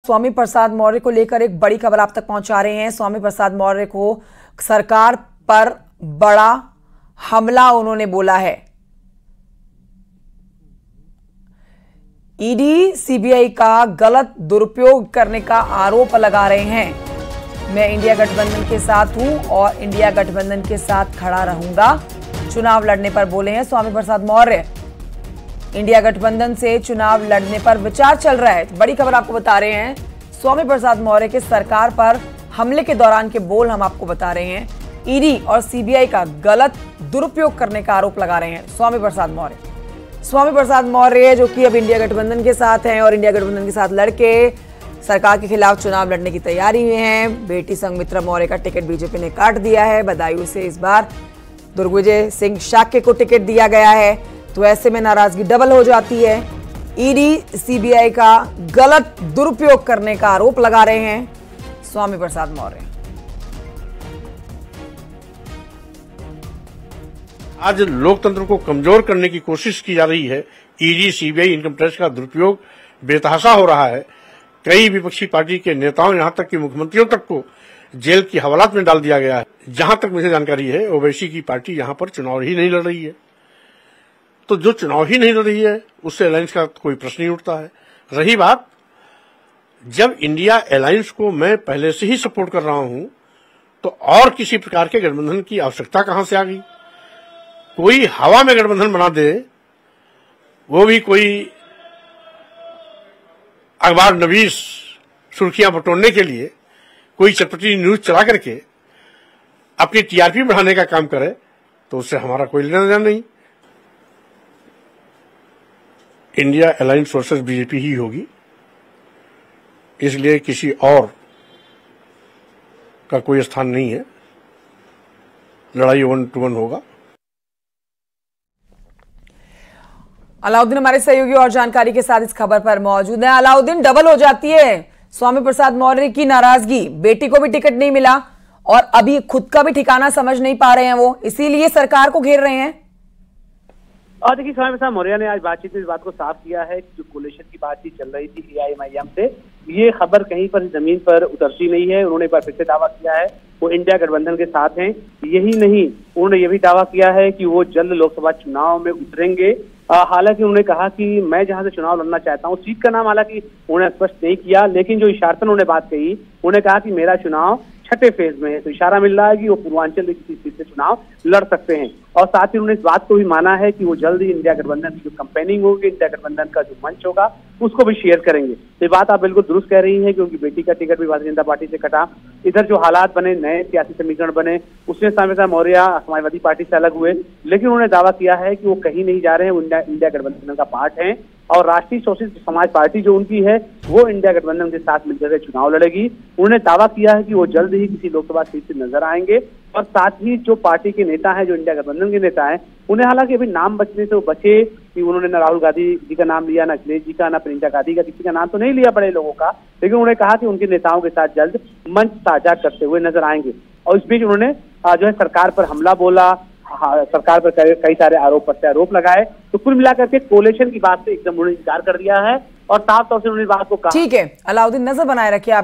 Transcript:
स्वामी प्रसाद मौर्य को लेकर एक बड़ी खबर आप तक पहुंचा रहे हैं। स्वामी प्रसाद मौर्य को सरकार पर बड़ा हमला उन्होंने बोला है। ईडी सीबीआई का गलत दुरुपयोग करने का आरोप लगा रहे हैं। मैं इंडिया गठबंधन के साथ हूं और इंडिया गठबंधन के साथ खड़ा रहूंगा, चुनाव लड़ने पर बोले हैं स्वामी प्रसाद मौर्य। इंडिया गठबंधन से चुनाव लड़ने पर विचार चल रहा है। बड़ी खबर आपको बता रहे हैं, स्वामी प्रसाद मौर्य के सरकार पर हमले के दौरान के बोल हम आपको बता रहे हैं। ईडी और सीबीआई का गलत दुरुपयोग करने का आरोप लगा रहे हैं स्वामी प्रसाद मौर्य। स्वामी प्रसाद मौर्य जो कि अब इंडिया गठबंधन के साथ हैं और इंडिया गठबंधन के साथ लड़के सरकार के खिलाफ चुनाव लड़ने की तैयारी में हैं। बेटी संघमित्रा मौर्य का टिकट बीजेपी ने काट दिया है। बदायूं से इस बार दुर्गविजय सिंह शाक्य को टिकट दिया गया है, तो ऐसे में नाराजगी डबल हो जाती है। ईडी सीबीआई का गलत दुरुपयोग करने का आरोप लगा रहे हैं स्वामी प्रसाद मौर्य। आज लोकतंत्र को कमजोर करने की कोशिश की जा रही है। ईडी सीबीआई इनकम टैक्स का दुरुपयोग बेतहाशा हो रहा है। कई विपक्षी पार्टी के नेताओं, यहां तक कि मुख्यमंत्रियों तक को जेल की हवालात में डाल दिया गया है। जहां तक मुझे जानकारी है, ओवैसी की पार्टी यहां पर चुनाव ही नहीं लड़ रही है। तो जो चुनाव ही नहीं लड़ रही है उससे अलायंस का कोई प्रश्न नहीं उठता है। रही बात, जब इंडिया अलायंस को मैं पहले से ही सपोर्ट कर रहा हूं, तो और किसी प्रकार के गठबंधन की आवश्यकता कहां से आ गई? कोई हवा में गठबंधन बना दे, वो भी कोई अखबार नवीस सुर्खियां बटोरने के लिए कोई चटपटी न्यूज चला करके अपनी टीआरपी बढ़ाने का काम करे, तो उससे हमारा कोई लेना देना नहीं। इंडिया अलायंस वर्सेस बीजेपी ही होगी, इसलिए किसी और का कोई स्थान नहीं है। लड़ाई 1 to 1 होगा। अलाउद्दीन हमारे सहयोगी और जानकारी के साथ इस खबर पर मौजूद है। अलाउद्दीन, डबल हो जाती है स्वामी प्रसाद मौर्य की नाराजगी। बेटी को भी टिकट नहीं मिला और अभी खुद का भी ठिकाना समझ नहीं पा रहे हैं वो, इसीलिए सरकार को घेर रहे हैं। और देखिए, स्वामी प्रसाद मौर्य ने आज बातचीत में इस बात को साफ किया है कि जो कोलिशन की बातचीत चल रही थी एआईएमआईएम से, ये खबर कहीं पर जमीन पर उतरती नहीं है। उन्होंने एक बार फिर से दावा किया है वो इंडिया गठबंधन के साथ हैं। यही नहीं, उन्होंने ये भी दावा किया है कि वो जल्द लोकसभा चुनाव में उतरेंगे। हालांकि उन्होंने कहा कि मैं जहां से चुनाव लड़ना चाहता हूं, सीट का नाम हालांकि उन्होंने स्पष्ट नहीं किया, लेकिन जो इशारतन उन्होंने बात कही, उन्होंने कहा कि मेरा चुनाव छठे फेज में है। तो इशारा मिल रहा है कि वो पूर्वांचल में किसी सीट से चुनाव लड़ सकते हैं। और साथ ही उन्होंने इस बात को भी माना है कि वो जल्द ही इंडिया गठबंधन की जो कैंपेनिंग होगी, इंडिया गठबंधन का जो मंच होगा, उसको भी शेयर करेंगे। तो ये बात आप बिल्कुल दुरुस्त कह रही हैं कि उनकी बेटी का टिकट भी भारतीय जनता पार्टी से कटा। इधर जो हालात बने, नए सियासी समीकरण बने, उसमें स्वामी प्रसाद मौर्य समाजवादी पार्टी से अलग हुए, लेकिन उन्होंने दावा किया है कि वो कहीं नहीं जा रहे हैं, वो इंडिया गठबंधन का पार्ट है। और राष्ट्रीय शोषित समाज पार्टी जो उनकी है, वो इंडिया गठबंधन के साथ मिलकर चुनाव लड़ेगी। उन्होंने दावा किया है कि वो जल्द ही किसी लोकसभा सीट से नजर आएंगे। और साथ ही जो पार्टी के नेता हैं, जो इंडिया गठबंधन के नेता हैं, उन्हें हालांकि अभी नाम बचने से वो बचे कि उन्होंने न राहुल गांधी जी का नाम लिया, न अखिलेश जी का, न प्रियंका गांधी का, किसी का नाम तो नहीं लिया बड़े लोगों का, लेकिन उन्होंने कहा कि उनके नेताओं के साथ जल्द मंच साझा करते हुए नजर आएंगे। और इस बीच उन्होंने जो है सरकार पर हमला बोला, सरकार पर कई सारे आरोप लगाए। तो कुल मिलाकर के कोलिशन की बात से एकदम उन्होंने इनकार कर दिया है और साफ तौर से उन्होंने बात को कहा। ठीक है अलाउद्दीन, नजर बनाए रखिए आप।